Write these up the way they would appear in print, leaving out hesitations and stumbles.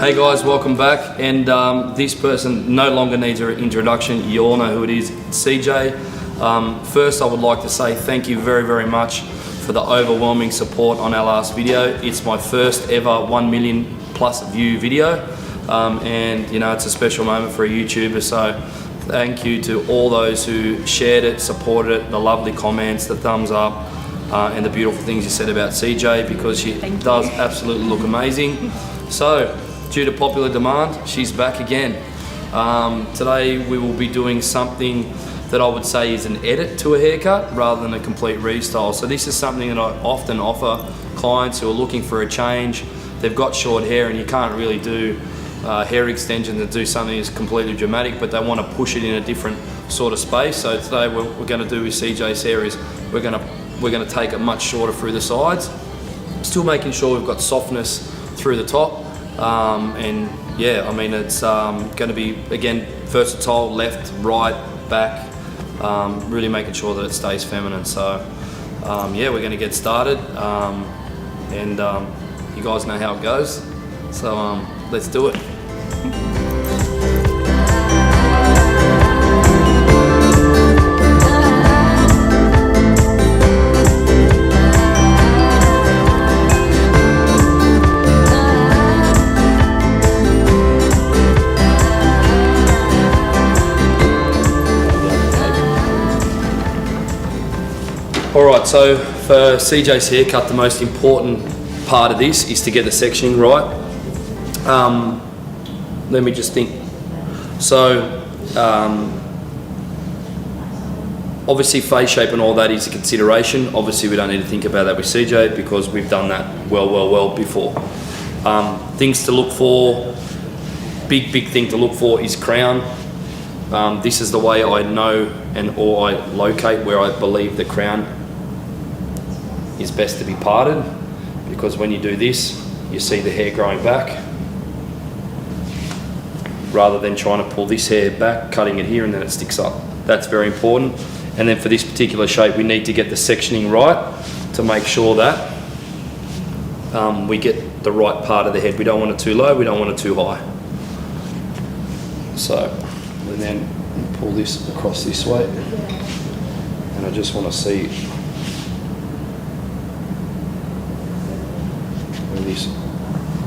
Hey guys, welcome back. And this person no longer needs an introduction. You all know who it is, CJ. First, I would like to say thank you very, very much for the overwhelming support on our last video. It's my first ever 1 million plus view video. And you know, it's a special moment for a YouTuber. So thank you to all those who shared it, supported it, the lovely comments, the thumbs up, and the beautiful things you said about CJ, because she does absolutely look amazing. So, due to popular demand, she's back again. Today we will be doing something that I would say is an edit to a haircut rather than a complete restyle. So this is something that I often offer clients who are looking for a change. They've got short hair and you can't really do hair extensions and do something that's completely dramatic, but they want to push it in a different sort of space. So today what we're going to do with CJ's hair is we're going to take it much shorter through the sides, still making sure we've got softness through the top. And yeah, I mean, it's going to be, again, versatile, left, right, back, really making sure that it stays feminine. So yeah, we're going to get started, and you guys know how it goes, so let's do it. Alright, so for CJ's haircut, the most important part of this is to get the sectioning right. Let me just think. So, obviously face shape and all that is a consideration. Obviously we don't need to think about that with CJ because we've done that well before. Things to look for, big thing to look for is crown. This is the way I know or I locate where I believe the crown is best to be parted, because when you do this, you see the hair growing back, rather than trying to pull this hair back, cutting it here and then it sticks up. That's very important. And then for this particular shape, we need to get the sectioning right to make sure that we get the right part of the head. We don't want it too low, we don't want it too high. So, and then pull this across this way, and I just want to see where this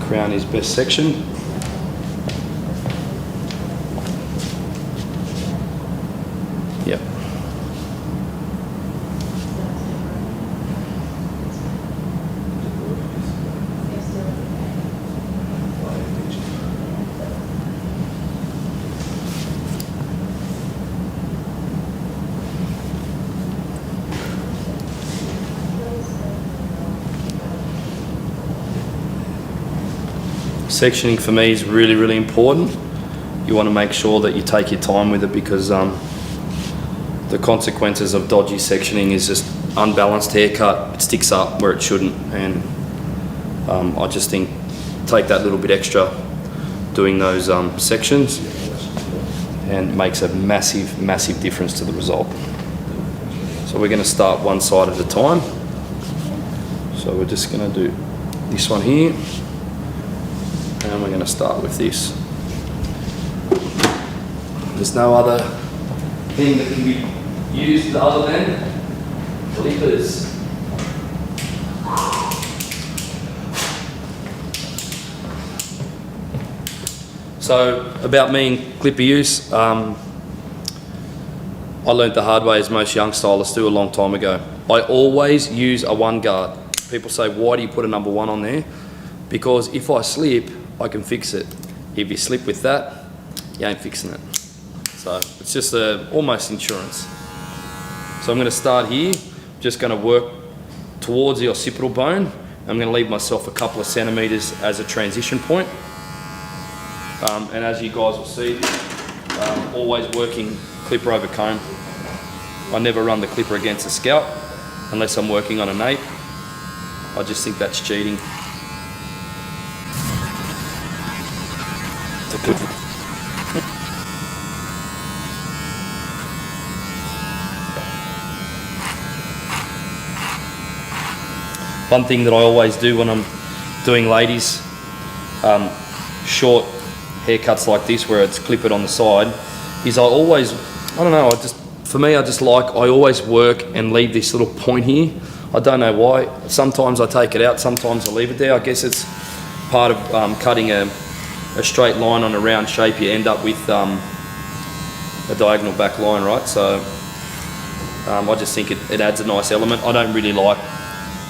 crown is best sectioned. Yep. Sectioning for me is really important. You want to make sure that you take your time with it, because the consequences of dodgy sectioning is just unbalanced haircut. It sticks up where it shouldn't, and I just think take that little bit extra doing those sections, and makes a massive difference to the result. So we're going to start one side at a time. So we're just going to do this one here. And we're going to start with this. There's no other thing that can be used other than clippers. So about me and clipper use, I learned the hard way, as most young stylists do, a long time ago. I always use a one guard. People say, why do you put a number 1 on there? Because if I slip, I can fix it. If you slip with that, you ain't fixing it. So it's just almost insurance. So I'm going to start here, just going to work towards the occipital bone. I'm going to leave myself a couple of centimeters as a transition point. And as you guys will see, always working clipper over comb. I never run the clipper against the scalp unless I'm working on a nape. I just think that's cheating. One thing that I always do when I'm doing ladies short haircuts like this where it's clipped on the side is I don't know, for me, I always work and leave this little point here. I don't know why. Sometimes I take it out, sometimes I leave it there. I guess it's part of cutting a straight line on a round shape. You end up with a diagonal back line, right? So I just think it adds a nice element. I don't really like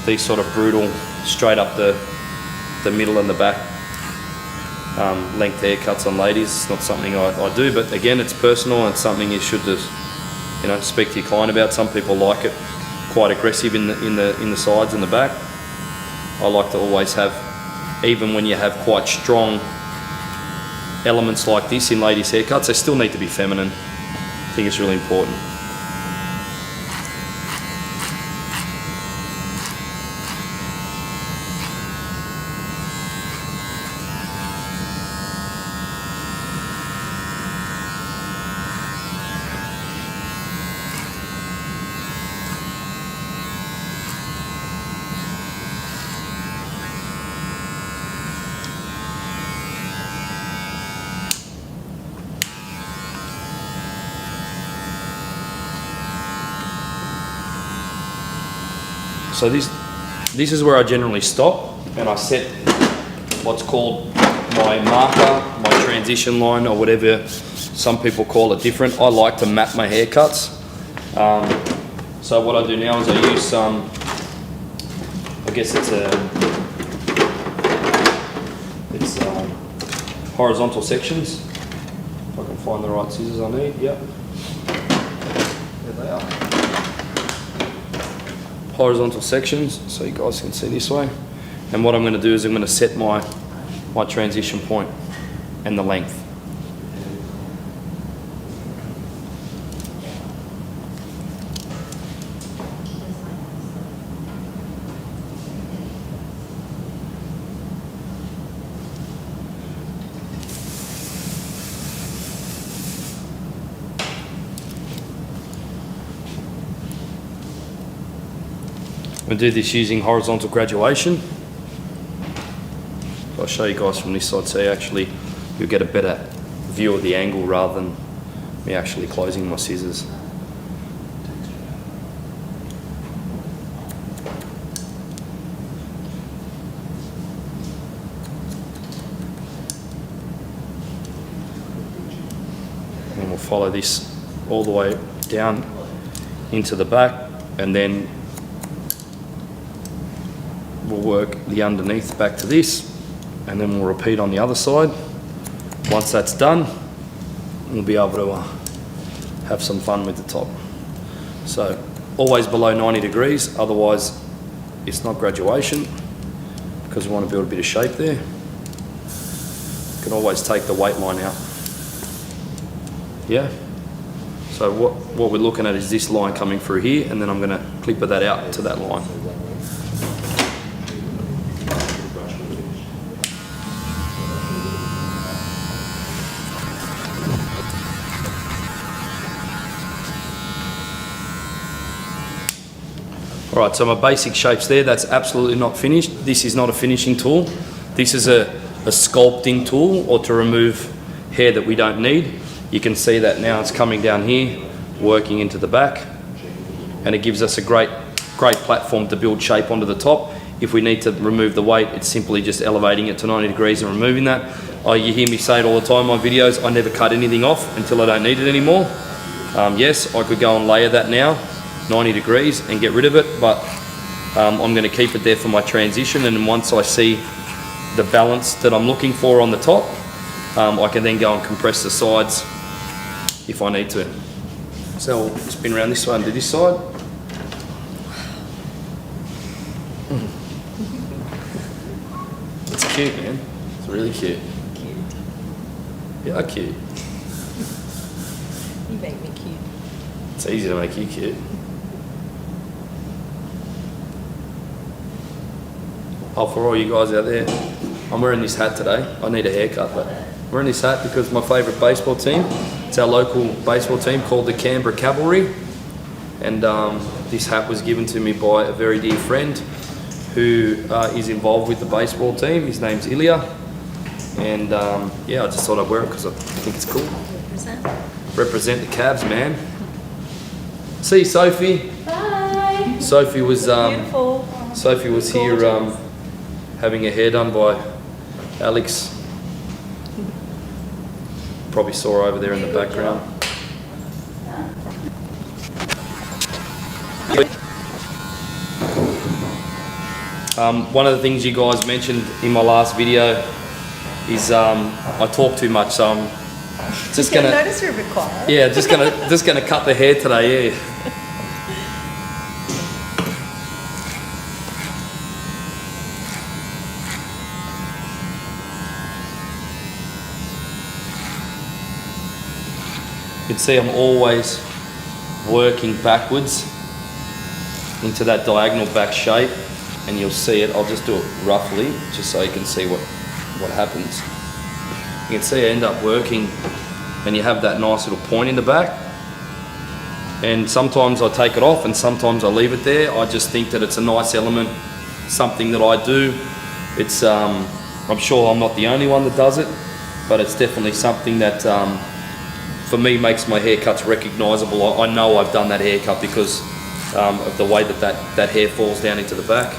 these sort of brutal, straight up the middle and the back length haircuts on ladies. It's not something I do, but again, it's personal and it's something you should just, you know, speak to your client about. Some people like it quite aggressive in the sides and the back. I like to always have, even when you have quite strong elements like this in ladies' haircuts, they still need to be feminine. I think it's really important. So this is where I generally stop, and I set what's called my marker, my transition line, or whatever some people call it different. I like to map my haircuts. So what I do now is I use some, I guess it's horizontal sections. If I can find the right scissors I need, yep. There they are. Horizontal sections, so you guys can see this way. And what I'm going to do is I'm going to set my transition point and the length. I'm going to do this using horizontal graduation. I'll show you guys from this side so actually you'll get a better view of the angle rather than me actually closing my scissors. And we'll follow this all the way down into the back, and then we'll work the underneath back to this, and then we'll repeat on the other side. Once that's done, we'll be able to have some fun with the top. So always below 90 degrees, otherwise it's not graduation, because we want to build a bit of shape there. You can always take the weight line out. Yeah? So what we're looking at is this line coming through here, and then I'm going to clip that out to that line. Alright, so my basic shape's there. That's absolutely not finished. This is not a finishing tool. This is a sculpting tool, or to remove hair that we don't need. You can see that now it's coming down here, working into the back, and it gives us a great platform to build shape onto the top. If we need to remove the weight, it's simply just elevating it to 90 degrees and removing that. You hear me say it all the time in my videos, I never cut anything off until I don't need it anymore. Yes, I could go and layer that now, 90 degrees, and get rid of it, but I'm going to keep it there for my transition, and then once I see the balance that I'm looking for on the top, I can then go and compress the sides if I need to. So we'll spin around this way and do this side. It's cute, man. It's really cute. Cute. Yeah, cute. You make me cute. It's easy to make you cute. Oh, for all you guys out there, I'm wearing this hat today. I need a haircut, but I'm wearing this hat because my favourite baseball team, it's our local baseball team called the Canberra Cavalry, and this hat was given to me by a very dear friend who is involved with the baseball team. His name's Ilya, And yeah, I just thought I'd wear it because I think it's cool. Represent the cabs, man. See Sophie. Bye. Sophie was Beautiful. Sophie was here having her hair done by Alex. Probably saw her over there in the background. One of the things you guys mentioned in my last video is I talk too much, so I'm just gonna notice you're a bit quiet. yeah, just gonna cut the hair today. Yeah. You can see I'm always working backwards into that diagonal back shape, and you'll see it. I'll just do it roughly just so you can see what happens. You can see I end up working and you have that nice little point in the back, and sometimes I take it off and sometimes I leave it there. I just think that it's a nice element, something that I do. It's I'm sure I'm not the only one that does it, but it's definitely something that for me makes my haircuts recognisable. I know I've done that haircut because of the way that hair falls down into the back.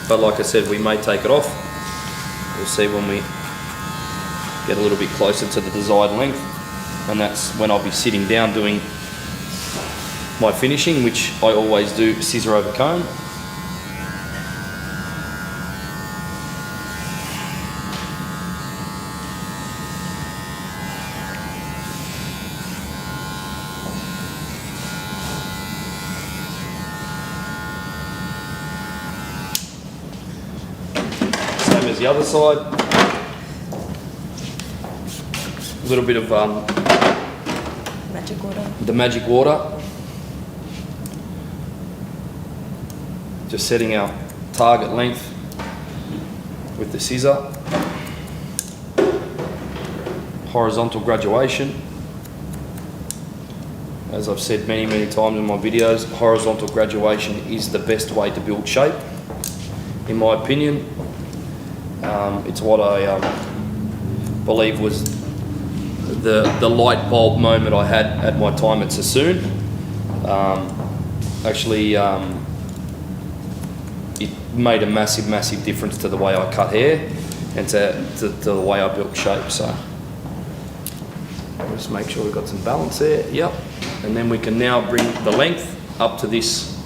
But like I said, we may take it off. We'll see when we get a little bit closer to the desired length, and that's when I'll be sitting down doing my finishing, which I always do scissor over comb. As the other side, a little bit of Magic water. the magic water, just setting our target length with the scissor, horizontal graduation. As I've said many times in my videos, horizontal graduation is the best way to build shape, in my opinion. It's what I believe was the light bulb moment I had at my time at Sassoon. Actually, it made a massive difference to the way I cut hair and to the way I built shape. So just make sure we've got some balance there. Yep. And then we can now bring the length up to this,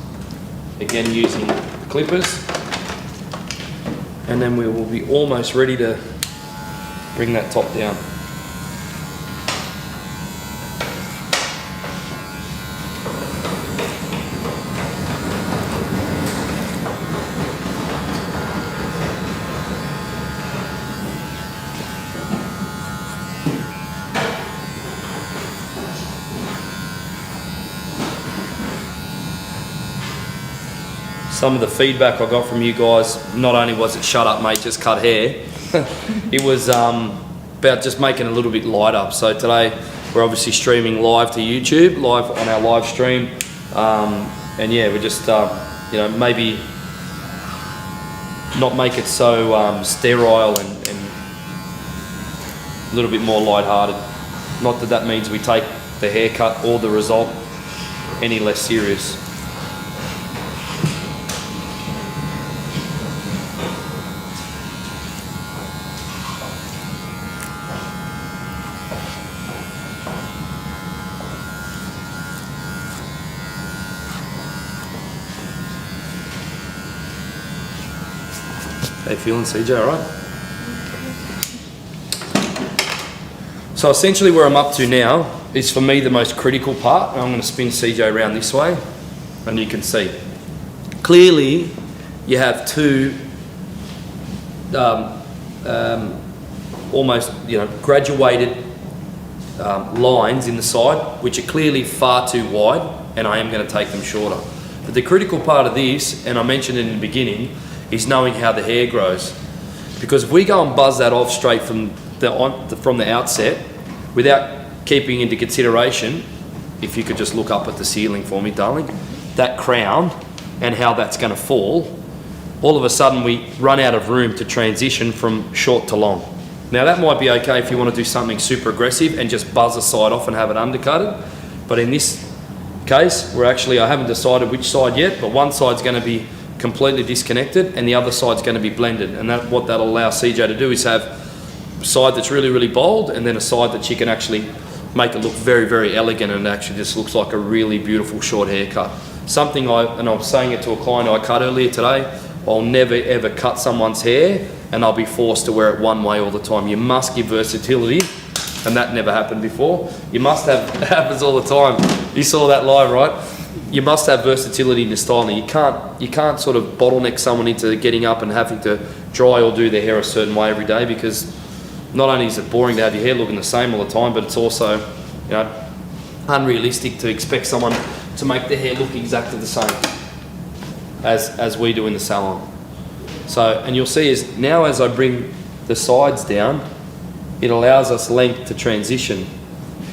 again using clippers. And then we will be almost ready to bring that top down. Some of the feedback I got from you guys, not only was it shut up mate, just cut hair, it was about just making it a little bit lighter. So today we're obviously streaming live to YouTube, live on our live stream, and yeah, we're just you know, maybe not make it so sterile and a little bit more light-hearted. Not that that means we take the haircut or the result any less serious. How you feeling, CJ, all right? So essentially where I'm up to now is for me the most critical part. I'm going to spin CJ around this way and you can see. Clearly you have two almost, you know, graduated lines in the side which are clearly far too wide, and I am going to take them shorter. But the critical part of this, and I mentioned it in the beginning, is knowing how the hair grows. Because if we go and buzz that off straight from the outset, without keeping into consideration, if you could just look up at the ceiling for me, darling, that crown and how that's going to fall, all of a sudden we run out of room to transition from short to long. Now that might be okay if you want to do something super aggressive and just buzz a side off and have it undercutted, but in this case, I haven't decided which side yet, but one side's going to be completely disconnected and the other side's going to be blended, and what that'll allow CJ to do is have a side that's really, really bold and then a side that she can actually make it look very, very elegant, and actually just looks like a really beautiful short haircut. Something I was saying it to a client I cut earlier today, I'll never ever cut someone's hair and I'll be forced to wear it one way all the time. You must give versatility, and that never happened before. You must have, it happens all the time. You saw that live, right? You must have versatility in your styling. You can't sort of bottleneck someone into getting up and having to dry or do their hair a certain way every day, because not only is it boring to have your hair looking the same all the time, but it's also, you know, unrealistic to expect someone to make their hair look exactly the same as we do in the salon. So, and you'll see is now as I bring the sides down, it allows us length to transition.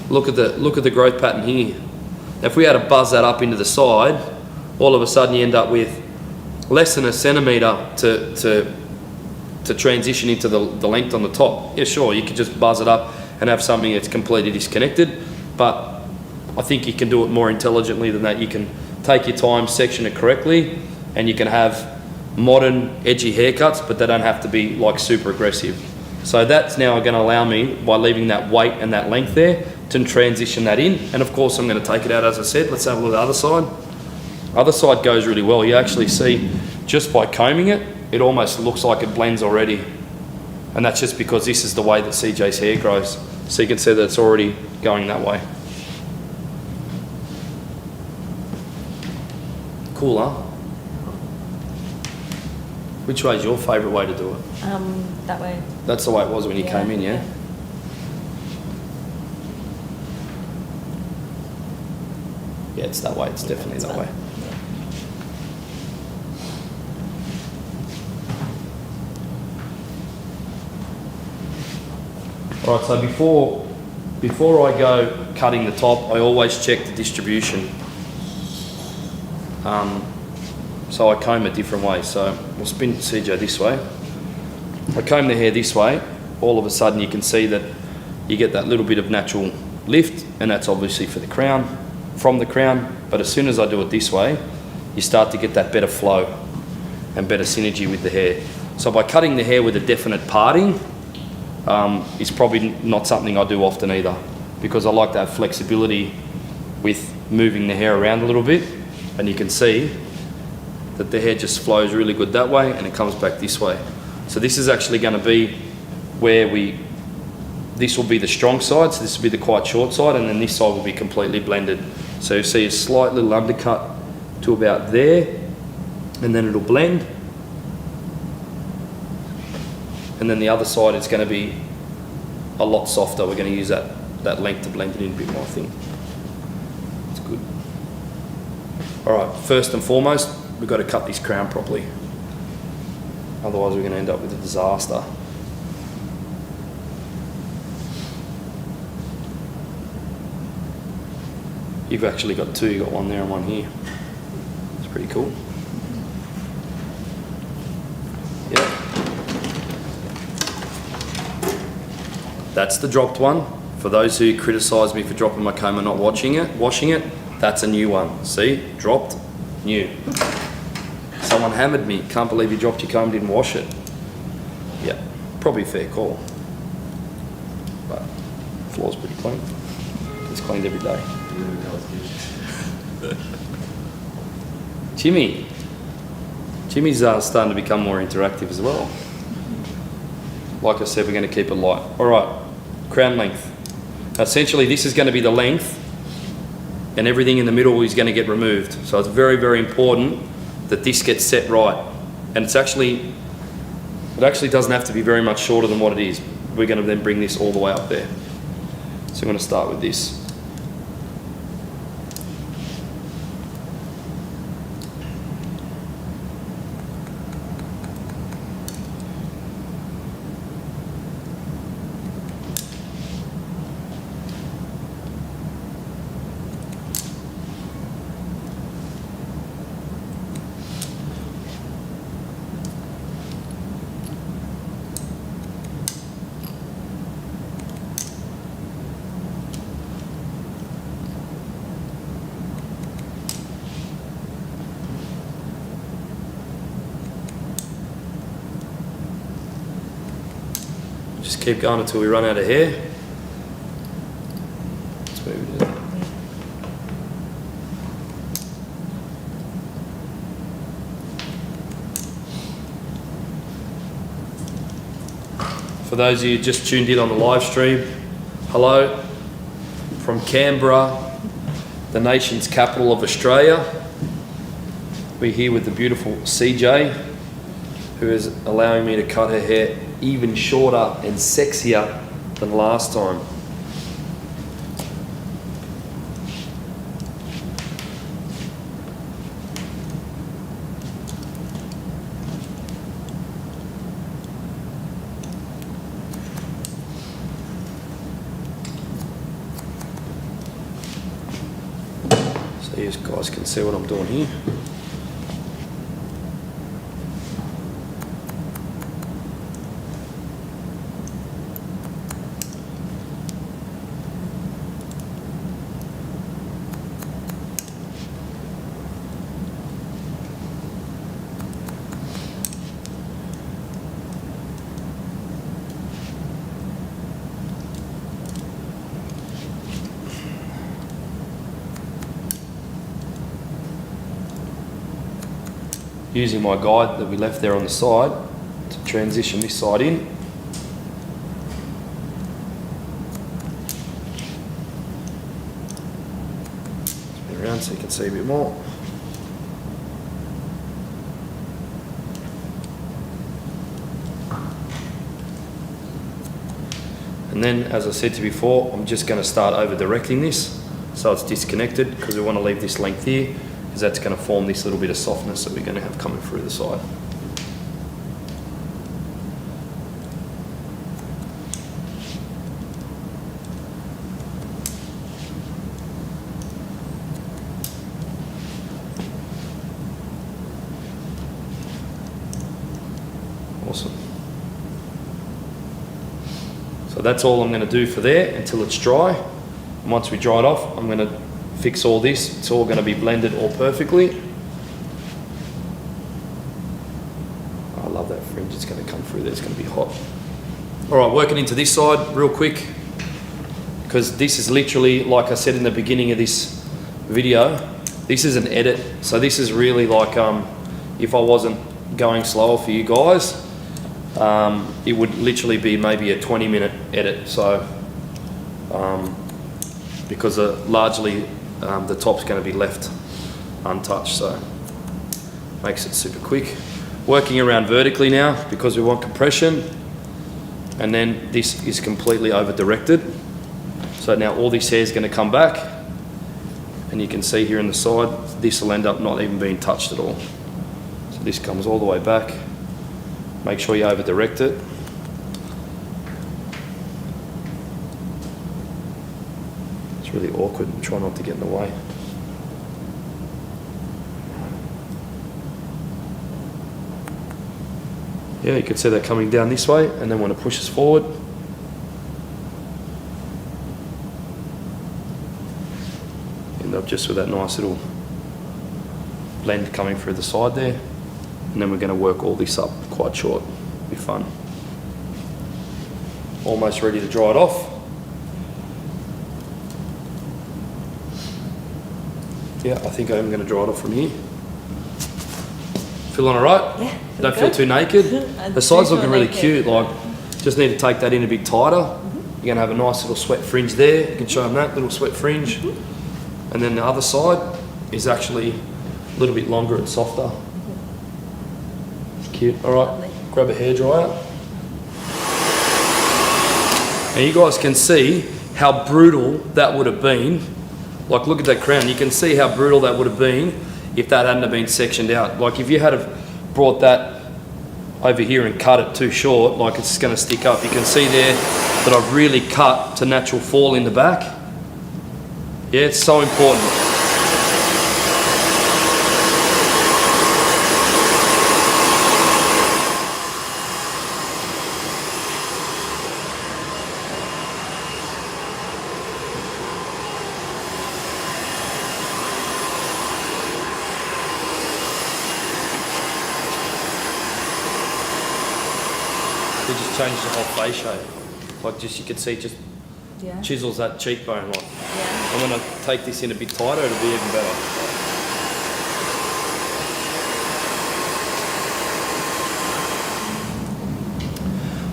Look at the growth pattern here. If we had to buzz that up into the side, all of a sudden you end up with less than a centimetre to transition into the length on the top. Yeah, sure, you could just buzz it up and have something that's completely disconnected, but I think you can do it more intelligently than that. You can take your time, section it correctly, and you can have modern, edgy haircuts, but they don't have to be like super aggressive. So that's now going to allow me, by leaving that weight and that length there, to transition that in. And of course I'm going to take it out, as I said. Let's have a look at the other side. Other side goes really well. You actually see, just by combing it, it almost looks like it blends already. And that's just because this is the way that CJ's hair grows. So you can see that it's already going that way. Cool, huh? Which way is your favourite way to do it? That way. That's the way it was when you came in, yeah? Yeah, it's that way. It's definitely that way. All right, so before I go cutting the top, I always check the distribution. So I comb a different way. So we'll spin CJ this way. I comb the hair this way. All of a sudden you can see that you get that little bit of natural lift, and that's obviously for the crown, from the crown. But as soon as I do it this way, you start to get that better flow and better synergy with the hair. So by cutting the hair with a definite parting, is probably not something I do often either, because I like to have flexibility with moving the hair around a little bit, and you can see that the hair just flows really good that way and it comes back this way. So this is actually going to be where this will be the strong side, so this will be the quite short side, and then this side will be completely blended. So you see a slight little undercut to about there, and then it'll blend. And then the other side is going to be a lot softer. We're going to use that length to blend it in a bit more, I think. It's good. All right, first and foremost, we've got to cut this crown properly. Otherwise we're going to end up with a disaster. You've actually got two. You've got one there and one here. It's pretty cool. Yeah. That's the dropped one. For those who criticise me for dropping my comb and not washing it, that's a new one. See? Dropped, new. Someone hammered me. Can't believe you dropped your comb, didn't wash it. Yeah, probably a fair call. But the floor's pretty clean. It's cleaned every day. Jimmy's starting to become more interactive as well. Like I said, we're going to keep it light. All right, crown length. Essentially, this is going to be the length, and everything in the middle is going to get removed. So it's very, very important that this gets set right. And it actually doesn't have to be very much shorter than what it is. We're going to then bring this all the way up there. So I'm going to start with this. keep going until we run out of hair. Let's move it in. For those of you just tuned in on the live stream, hello from Canberra, the nation's capital of Australia. We're here with the beautiful CJ, who is allowing me to cut her hair even shorter and sexier than last time. So you guys can see what I'm doing here. Using my guide that we left there on the side to transition this side in. Spin around so you can see a bit more. And then, as I said to you before, I'm just going to start over directing this so it's disconnected, because we want to leave this length here, because that's going to form this little bit of softness that we're going to have coming through the side. Awesome. So that's all I'm going to do for there until it's dry. And once we dry it off, I'm going to fix all this. It's all going to be blended all perfectly. I love that fringe. It's going to come through there. It's going to be hot. All right, working into this side real quick, because this is literally, like I said in the beginning of this video, this is an edit. So this is really like, if I wasn't going slower for you guys, it would literally be maybe a 20-minute edit. So because largely the top's going to be left untouched, so makes it super quick. Working around vertically now because we want compression, and then this is completely over directed. So now all this hair is going to come back, and you can see here in the side, this will end up not even being touched at all. So this comes all the way back. Make sure you over direct it. Really awkward and try not to get in the way. Yeah, you can see that coming down this way, and then want to push us forward. End up just with that nice little blend coming through the side there, and then we're going to work all this up quite short. Be fun. Almost ready to dry it off. Yeah, I think I'm going to dry it off from here. Feeling alright? Yeah. Don't feel too naked. The side's looking really cute. Like, just need to take that in a bit tighter. You're going to have a nice little sweat fringe there. You can show them that little sweat fringe. And then the other side is actually a little bit longer and softer. It's cute. Alright, grab a hairdryer. And you guys can see how brutal that would have been. Like, look at that crown. You can see how brutal that would have been if that hadn't have been sectioned out. Like, if you had have brought that over here and cut it too short, like, it's just going to stick up. You can see there that I've really cut to natural fall in the back. Yeah, it's so important. We just changed the whole face shape. like just you can see just Yeah. chisels that cheekbone like. Yeah. And when I take this in a bit tighter, it'll be even better.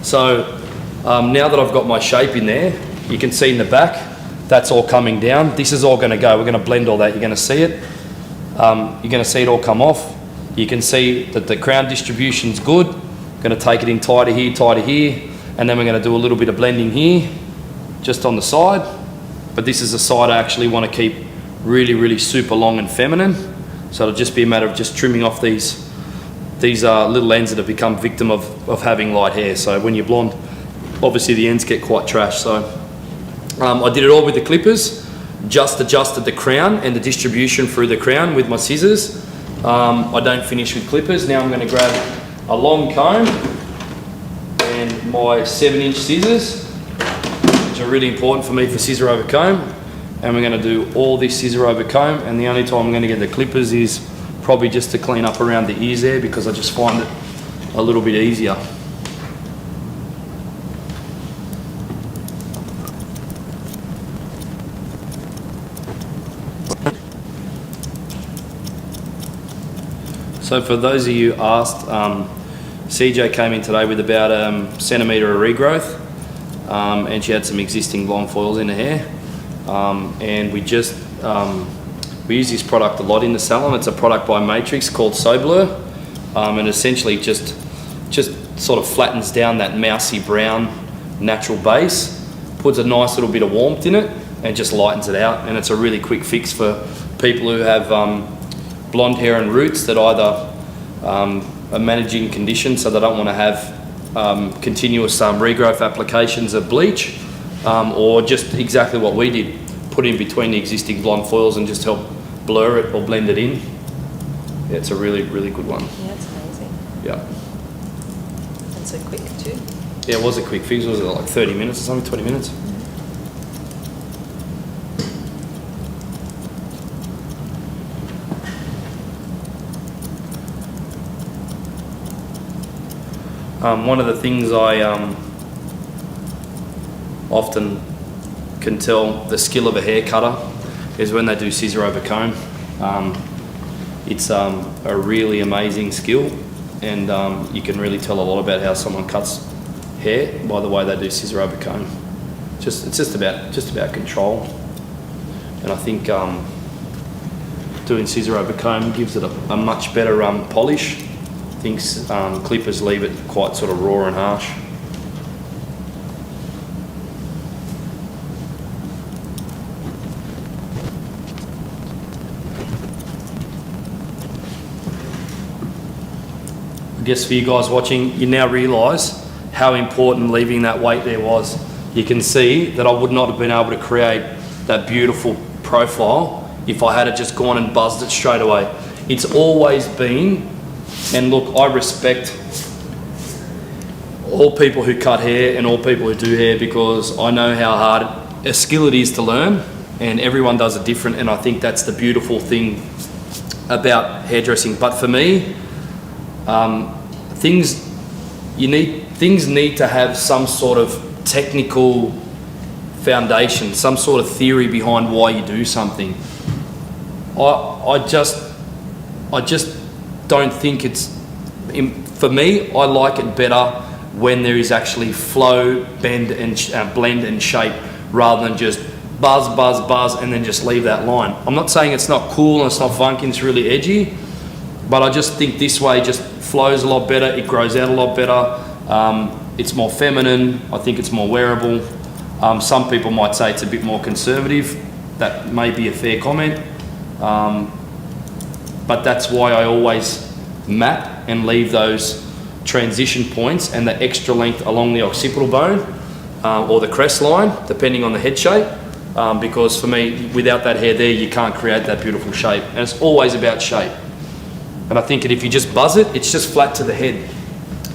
So now that I've got my shape in there, you can see in the back, that's all coming down. This is all going to go. We're going to blend all that. You're going to see it. You're going to see it all come off. You can see that the crown distribution's good. Going to take it in tighter here, and then we're going to do a little bit of blending here, just on the side. But this is the side I actually want to keep really, really super long and feminine. So it'll just be a matter of just trimming off these little ends that have become victim of having light hair. So when you're blonde, obviously the ends get quite trash. So I did it all with the clippers, just adjusted the crown and the distribution through the crown with my scissors. I don't finish with clippers. Now I'm going to grab a long comb and my 7-inch scissors, which are really important for me for scissor over comb. And we're going to do all this scissor over comb, and the only time I'm going to get the clippers is probably just to clean up around the ears there, because I just find it a little bit easier. So for those of you asked, CJ came in today with about a centimetre of regrowth, and she had some existing blonde foils in her hair, and we use this product a lot in the salon. It's a product by Matrix called So Blur, and essentially just sort of flattens down that mousy brown natural base, puts a nice little bit of warmth in it, and just lightens it out. And it's a really quick fix for people who have blonde hair and roots that either are managing conditions, so they don't want to have continuous regrowth applications of bleach, or just exactly what we did, put in between the existing blonde foils and just help blur it or blend it in. Yeah, it's a really, really good one. Yeah, it's amazing. Yeah. And so quick too. Yeah, it was a quick fix. Was it like 30 minutes or something, 20 minutes? One of the things I often can tell the skill of a hair cutter is when they do scissor over comb. It's a really amazing skill, and you can really tell a lot about how someone cuts hair by the way they do scissor over comb. It's just about control, and I think doing scissor over comb gives it a much better polish. I think clippers leave it quite sort of raw and harsh. I guess for you guys watching, you now realise how important leaving that weight there was. You can see that I would not have been able to create that beautiful profile if I had just gone and buzzed it straight away. It's always been, and look, I respect all people who cut hair and all people who do hair, because I know how hard a skill it is to learn, and everyone does it different, and I think that's the beautiful thing about hairdressing. But for me, things need to have some sort of technical foundation, some sort of theory behind why you do something. I just don't think it's, for me, I like it better when there is actually flow, bend and blend and shape, rather than just buzz and then just leave that line. I'm not saying it's not cool and it's not funky and it's really edgy, but I just think this way just flows a lot better, it grows out a lot better, it's more feminine, I think it's more wearable. Some people might say it's a bit more conservative. That may be a fair comment, but that's why I always map and leave those transition points and the extra length along the occipital bone or the crest line, depending on the head shape, because for me, without that hair there, you can't create that beautiful shape, and it's always about shape. And I think that if you just buzz it, it's just flat to the head.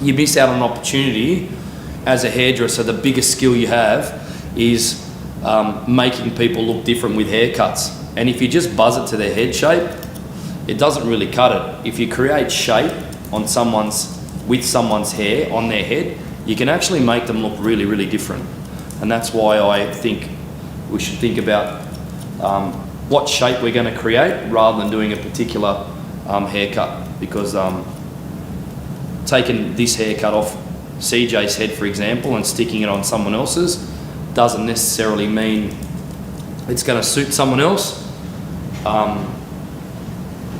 You miss out on an opportunity as a hairdresser. The biggest skill you have is making people look different with haircuts. And if you just buzz it to their head shape, it doesn't really cut it. If you create shape on someone's hair, on their head, you can actually make them look really, really different. And that's why I think we should think about what shape we're going to create rather than doing a particular haircut, because taking this haircut off CJ's head, for example, and sticking it on someone else's doesn't necessarily mean it's going to suit someone else.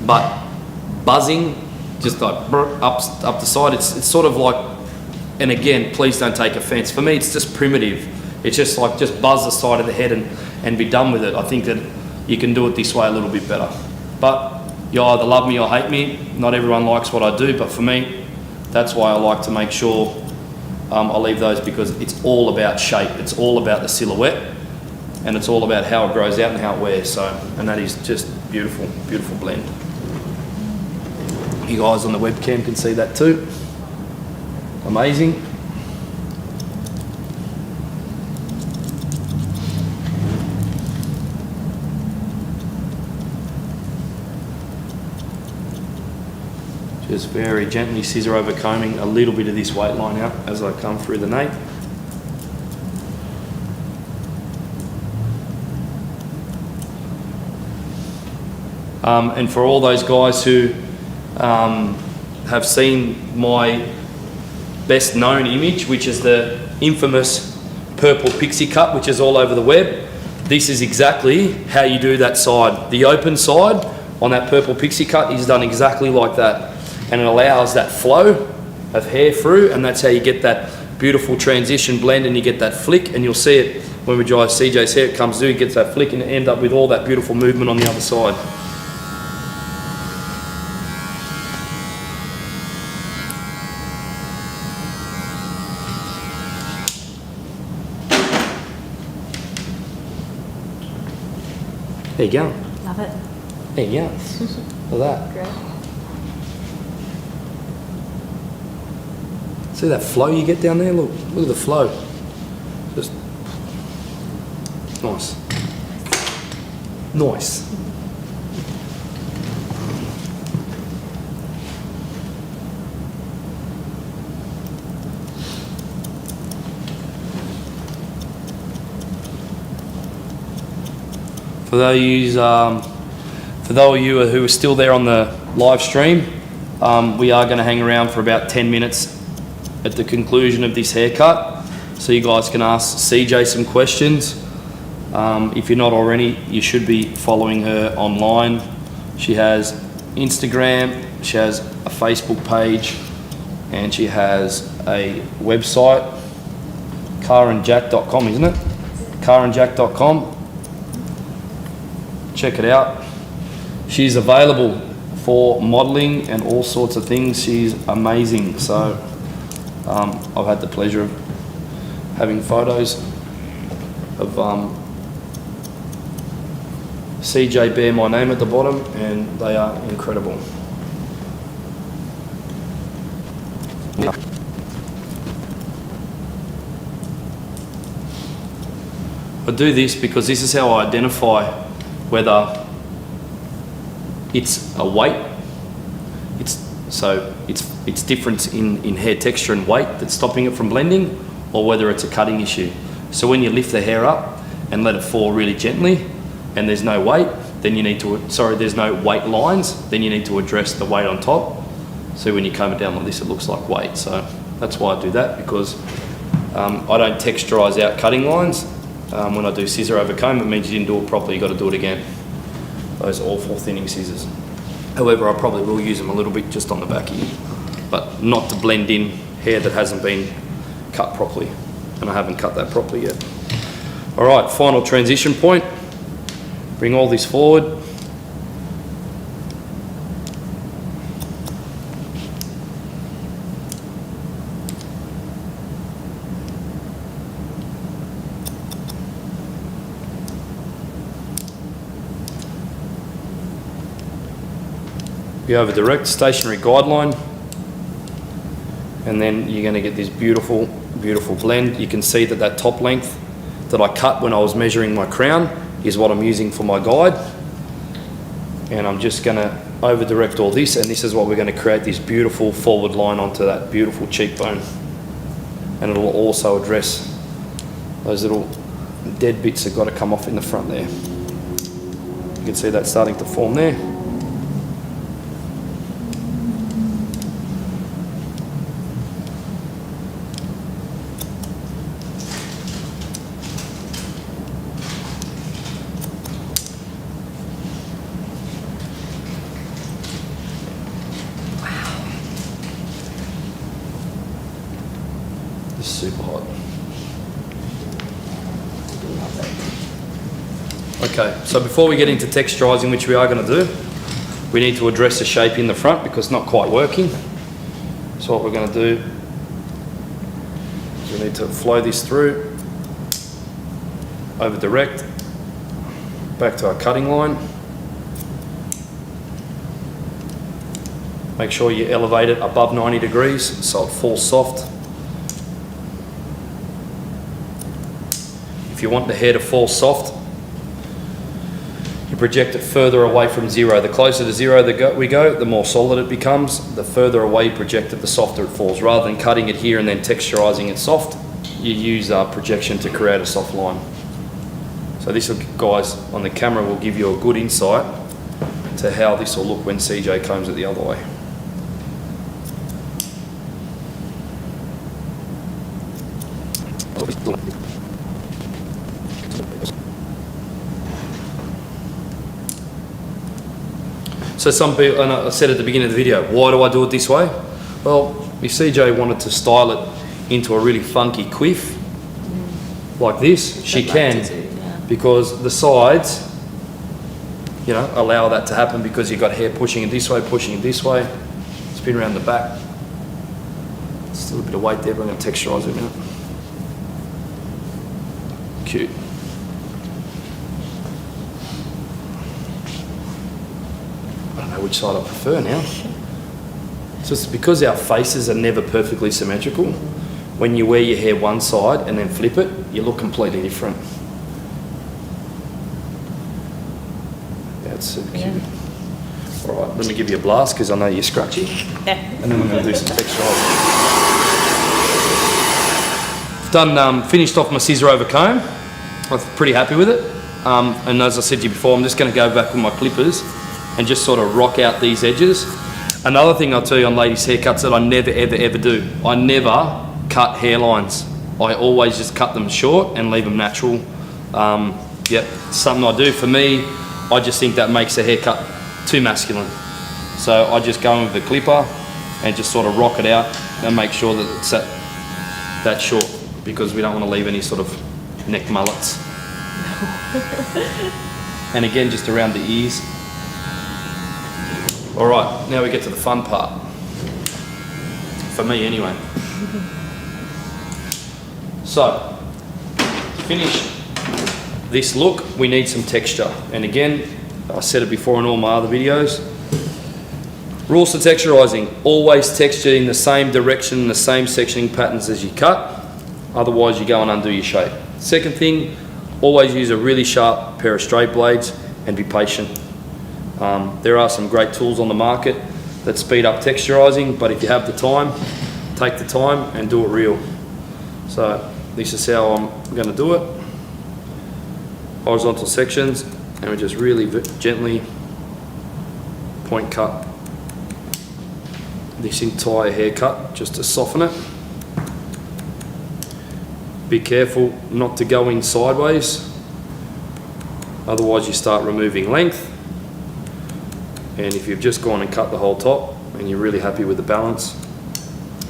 But buzzing, just like up the side, it's sort of like, and again, please don't take offense. For me, it's just primitive. It's just like, just buzz the side of the head and be done with it. I think that you can do it this way a little bit better. But you either love me or hate me. Not everyone likes what I do, but for me, that's why I like to make sure I leave those, because it's all about shape. It's all about the silhouette, and it's all about how it grows out and how it wears. So, and that is just beautiful, beautiful blend. You guys on the webcam can see that too. Amazing. Just very gently scissor over combing a little bit of this weight line out as I come through the nape. And for all those guys who have seen my best known image, which is the infamous purple Pixie cut, which is all over the web, this is exactly how you do that side. The open side on that purple Pixie cut is done exactly like that, and it allows that flow of hair through, and that's how you get that beautiful transition blend, and you get that flick, and you'll see it when we dry CJ's hair. It comes through, it gets that flick, and end up with all that beautiful movement on the other side. There you go. Love it. There you go. Look at that. Great. See that flow you get down there? Look at the flow. Just nice. Nice. For those of you who are still there on the live stream, we are going to hang around for about 10 minutes at the conclusion of this haircut, so you guys can ask CJ some questions. If you're not already, you should be following her online. She has Instagram, she has a Facebook page, and she has a website, carandjack.com, isn't it? carandjack.com. Check it out. She's available for modeling and all sorts of things. She's amazing. So I've had the pleasure of having photos of CJ bear my name at the bottom, and they are incredible. I do this because this is how I identify whether it's a weight, it's difference in hair texture and weight that's stopping it from blending, or whether it's a cutting issue. So when you lift the hair up and let it fall really gently, and there's no weight, then you need to, there's no weight lines, then you need to address the weight on top. So when you comb it down like this, it looks like weight. So that's why I do that, because I don't texturize out cutting lines. When I do scissor over comb, it means you didn't do it properly, you've got to do it again. Those awful thinning scissors. However, I probably will use them a little bit just on the back here, but not to blend in hair that hasn't been cut properly, and I haven't cut that properly yet. All right, final transition point. Bring all this forward. You have a direct stationary guideline, and then you're going to get this beautiful, beautiful blend. You can see that that top length that I cut when I was measuring my crown is what I'm using for my guide. And I'm just going to over direct all this, and this is what we're going to create, this beautiful forward line onto that beautiful cheekbone. And it will also address those little dead bits have got to come off in the front there. You can see that starting to form there. This is super hot. Okay, so before we get into texturizing, which we are going to do, we need to address the shape in the front because it's not quite working. So what we're going to do is we need to flow this through, over direct, back to our cutting line. Make sure you elevate it above 90 degrees so it falls soft. If you want the hair to fall soft, you project it further away from zero. The closer to zero we go, the more solid it becomes. The further away you project it, the softer it falls. Rather than cutting it here and then texturizing it soft, you use projection to create a soft line. So this will, guys, on the camera will give you a good insight to how this will look when CJ combs it the other way. So some people, and I said at the beginning of the video, why do I do it this way? Well, if CJ wanted to style it into a really funky quiff, like this, she can, because the sides, you know, allow that to happen because you've got hair pushing it this way, spin around the back. Still a bit of weight there, but I'm going to texturize it now. Cute. I don't know which side I prefer now. It's just because our faces are never perfectly symmetrical. When you wear your hair one side and then flip it, you look completely different. Yeah, it's super cute. All right, let me give you a blast because I know you're scratchy. And then we're going to do some texturizing. Done, finished off my scissor over comb. I'm pretty happy with it. And as I said to you before, I'm just going to go back with my clippers and just sort of rock out these edges. Another thing I'll tell you on ladies' haircuts that I never, ever, ever do. I never cut hairlines. I always just cut them short and leave them natural. Yep, something I do. For me, I just think that makes a haircut too masculine. So I just go in with the clipper and just sort of rock it out and make sure that it's that short, because we don't want to leave any sort of neck mullets. And again, just around the ears. All right, now we get to the fun part. For me anyway. So, to finish this look, we need some texture. And again, I said it before in all my other videos. Rules for texturizing: always texture in the same direction, the same sectioning patterns as you cut. Otherwise, you go and undo your shape. Second thing, always use a really sharp pair of straight blades and be patient. There are some great tools on the market that speed up texturizing, but if you have the time, take the time and do it real. So this is how I'm going to do it. Horizontal sections, and we just really gently point cut this entire haircut just to soften it. Be careful not to go in sideways, otherwise you start removing length. And if you've just gone and cut the whole top and you're really happy with the balance,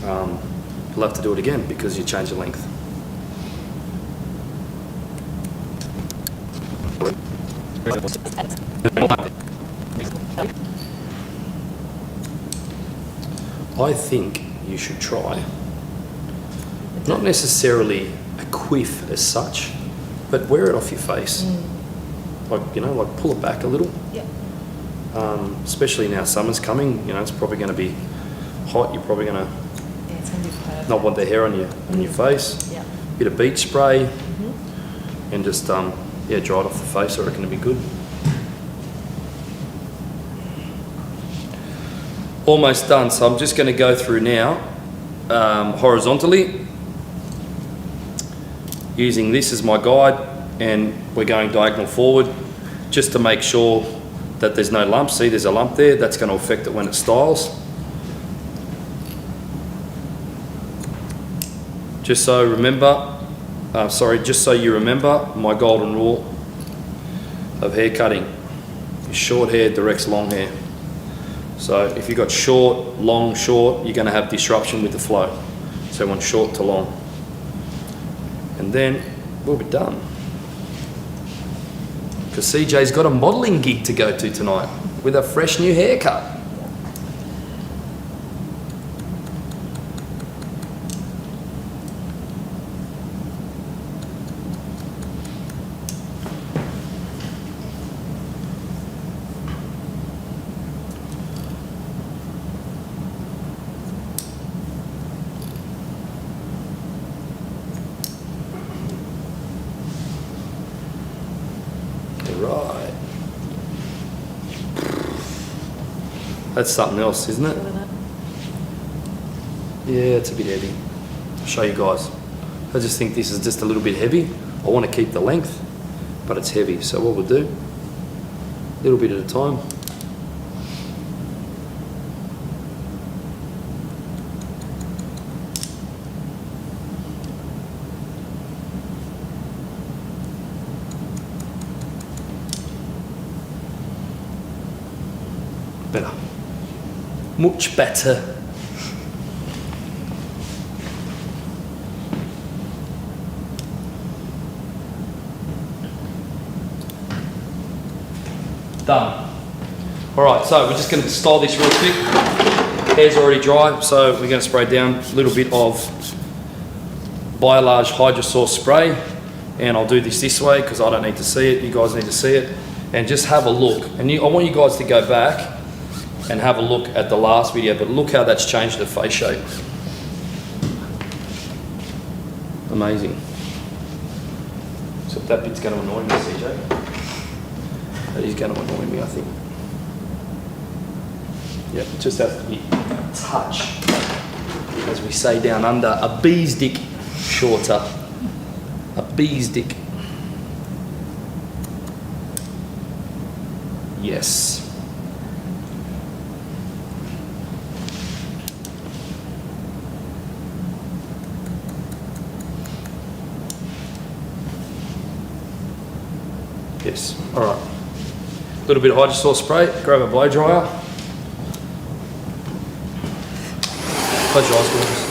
you'll have to do it again because you change the length. I think you should try, not necessarily a quiff as such, but wear it off your face. Like, you know, like pull it back a little. Yeah. Especially now summer's coming, you know, it's probably going to be hot. You're probably going to It's going to be perfect. not want the hair on your face. Yeah. Bit of beach spray and just yeah, dry it off the face. I reckon it'll be good. Almost done. So I'm just going to go through now horizontally using this as my guide, and we're going diagonal forward just to make sure that there's no lumps. See, there's a lump there. That's going to affect it when it styles. Just so you remember my golden rule of hair cutting is short hair directs long hair. So if you've got short, long, short, you're going to have disruption with the flow. So you want short to long. And then we'll be done. Because CJ's got a modelling gig to go to tonight with a fresh new haircut. Right. That's something else, isn't it? Yeah, it's a bit heavy. I'll show you guys. I just think this is just a little bit heavy. I want to keep the length, but it's heavy. So what we'll do, a little bit at a time. Better. Much better. Done. Alright, so we're just going to style this real quick. Hair's already dry, so we're going to spray down a little bit of Biolarge Hydrosource spray, and I'll do this way because I don't need to see it, you guys need to see it, and just have a look. And I want you guys to go back and have a look at the last video, but look how that's changed the face shape. Amazing. So that bit's going to annoy me, CJ. That is going to annoy me, I think. Yeah, it just has to be a touch, as we say down under, a bee's dick shorter. A bee's dick. Yes. Yes, all right. A little bit of hydrosource spray, grab a blow dryer. Close your eyes, guys.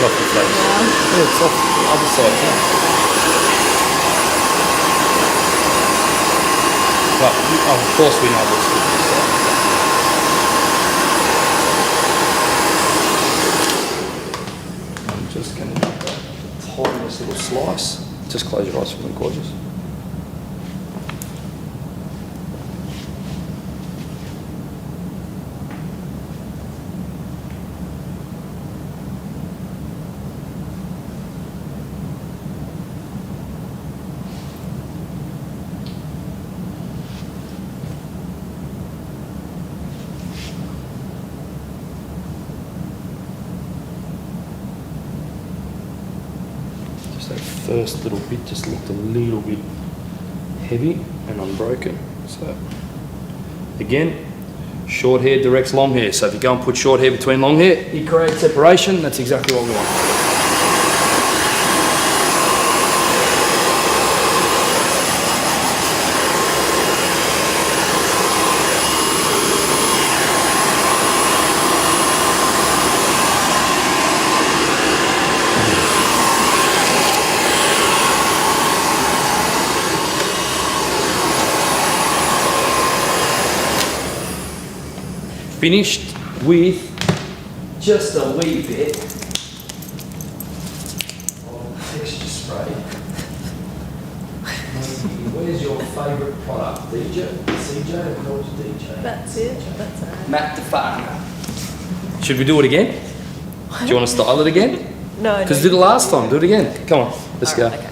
Off the face. Yeah, it's off the other side too. But of course we know what's good this side. I'm just going to do the tiniest little slice. Just close your eyes for me, gorgeous. first little bit just looked a little bit heavy and unbroken. So again, short hair directs long hair. So if you go and put short hair between long hair, you create separation. That's exactly what we want. Finished with just a wee bit of texture spray. Where's your favourite product? DJ? CJ? Or called DJ? That's it. That's it. Matt Defana. Should we do it again? Do you want to style it again? No. Because did it last time. Do it again. Come on, let's go. Okay.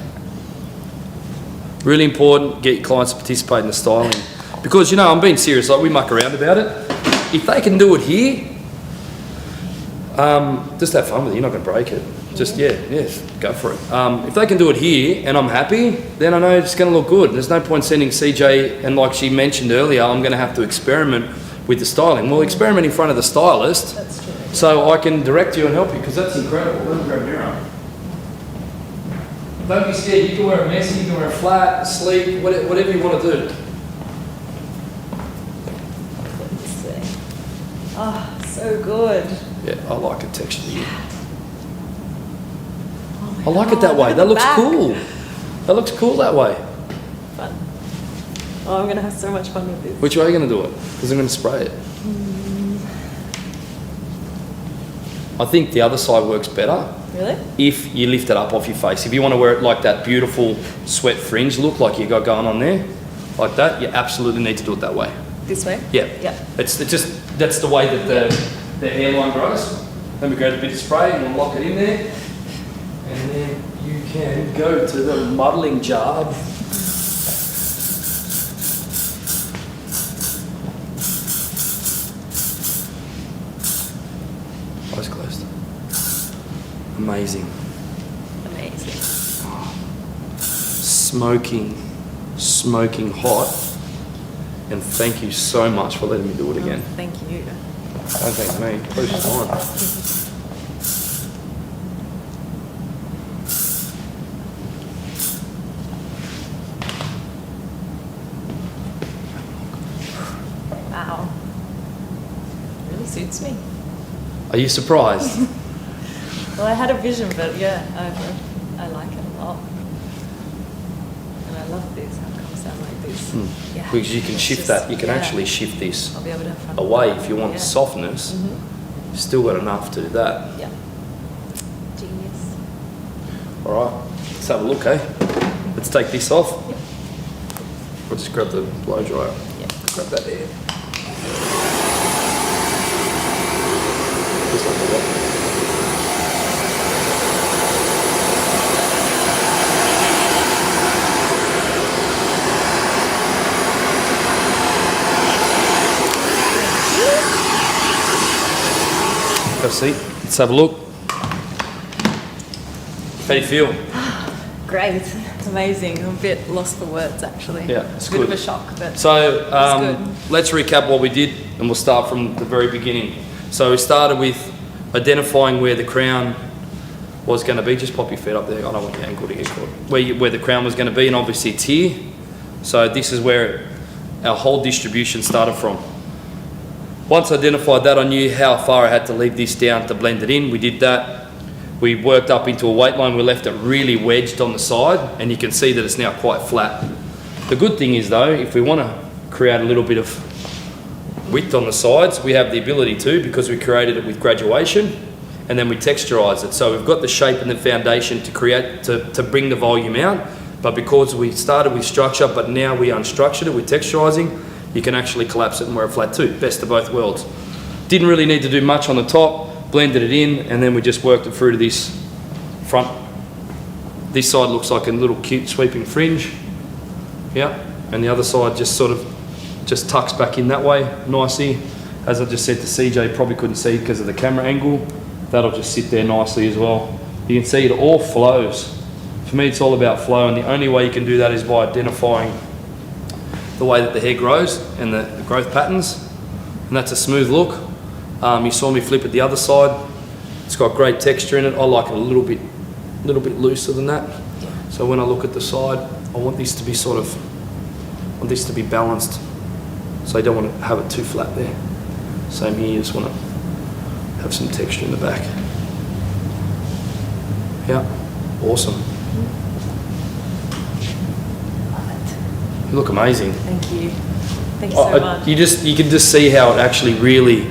Really important, get your clients to participate in the styling. Because, you know, I'm being serious, like we muck around about it. If they can do it here, just have fun with it. You're not going to break it. Just, yeah, go for it. If they can do it here and I'm happy, then I know it's going to look good. There's no point sending CJ, and like she mentioned earlier, I'm going to have to experiment with the styling. Well, experiment in front of the stylist. That's true. So I can direct you and help you, because that's incredible. Let me grab a mirror. Don't be scared. You can wear it messy, you can wear it flat, sleek, whatever you want to do. Oh, so good. Yeah, I like it textured here. Oh I like it that way. That looks cool. That looks cool that way. Fun. Oh, I'm going to have so much fun with this. Which way are you going to do it? Because I'm going to spray it. I think the other side works better. Really? If you lift it up off your face. If you want to wear it like that beautiful sweat fringe look like you got going on there, like that, you absolutely need to do it that way. This way? Yeah. Yeah. It's just, that's the way that the hairline grows. Let me grab a bit of spray and we'll lock it in there. And then you can go to the modelling job. Eyes closed. Amazing. Amazing. Smoking hot. And thank you so much for letting me do it again. Thank you. Don't thank me. Please fine. Wow. Really suits me. Are you surprised? Well, I had a vision, but yeah, I like it a lot. And I love this, how it comes down like this. Yeah, Because you can it's shift just- that. You can yeah. actually shift this I'll be able to have fun. away if you want Yeah. softness. You've still got enough to do that. Yeah. Genius. All right, let's have a look, eh? Let's take this off. We'll just grab the blow dryer. Yeah. Grab that there. Just like that. Have a seat. Let's have a look. How do you feel? Great. It's amazing. I'm a bit lost for words, actually. Yeah, it's a bit good. of a shock, but So good. let's recap what we did, and we'll start from the very beginning. So we started with identifying where the crown was going to be. Just pop your feet up there. I don't want your ankle to get caught. Where the crown was going to be, and obviously it's here. So this is where our whole distribution started from. Once I identified that, I knew how far I had to leave this down to blend it in. We did that. We worked up into a weight line. We left it really wedged on the side, and you can see that it's now quite flat. The good thing is though, if we want to create a little bit of width on the sides, we have the ability to, because we created it with graduation, and then we texturized it. So we've got the shape and the foundation to create, to bring the volume out, but because we started with structure, but now we unstructured it with texturizing, you can actually collapse it and wear it flat too. Best of both worlds. Didn't really need to do much on the top, blended it in, and then we just worked it through to this front. This side looks like a little cute sweeping fringe. Yeah, and the other side just sort of just tucks back in that way nicely. As I just said to CJ, probably couldn't see because of the camera angle. That'll just sit there nicely as well. You can see it all flows For me, it's all about flow, and the only way you can do that is by identifying the way that the hair grows and the growth patterns, and that's a smooth look. You saw me flip it the other side. It's got great texture in it. I like it a little bit looser than that. So when I look at the side, I want this to be balanced. So I don't want to have it too flat there. Same here, you just want to have some texture in the back. Yeah, awesome. You look amazing. Thank you. Thank you so much. You can just see how it actually really,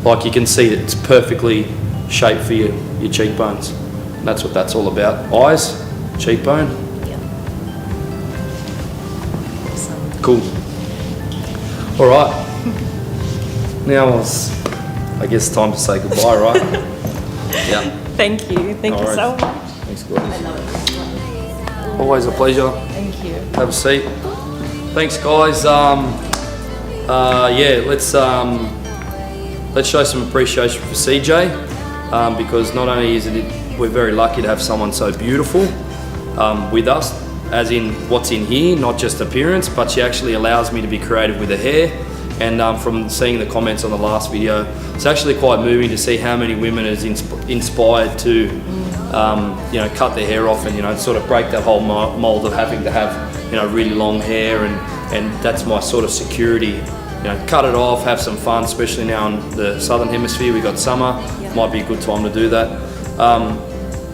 like you can see that it's perfectly shaped for your cheekbones. And that's what that's all about. Eyes, cheekbone. Yeah. Awesome. Cool. All right. Now I guess it's time to say goodbye, right? Yeah. Thank you. Thank you so much. Thanks, guys. I love it. Always a pleasure. Thank you. Have a seat. Thanks, guys. Yeah, let's show some appreciation for CJ, because not only is it we're very lucky to have someone so beautiful with us, as in what's in here, not just appearance, but she actually allows me to be creative with her hair. And from seeing the comments on the last video, it's actually quite moving to see how many women is inspired to cut their hair off and sort of break that whole mold of having to have really long hair, and that's my sort of security. Cut it off, have some fun, especially now in the southern hemisphere. We got summer, might be a good time to do that.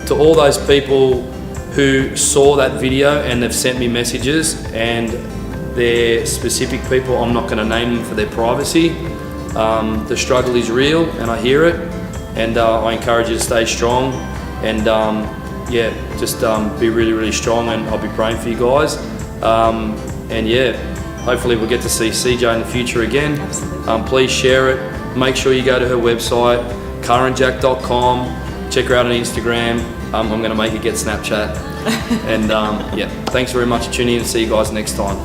To all those people who saw that video and they've sent me messages, and they're specific people, I'm not going to name them for their privacy. The struggle is real, and I hear it, and I encourage you to stay strong, and just be really, really strong, and I'll be praying for you guys. Hopefully we'll get to see CJ in the future again. Please share it. Make sure you go to her website, currentjack.com. Check her out on Instagram. I'm going to make it get Snapchat. And thanks very much for tuning in, and see you guys next time.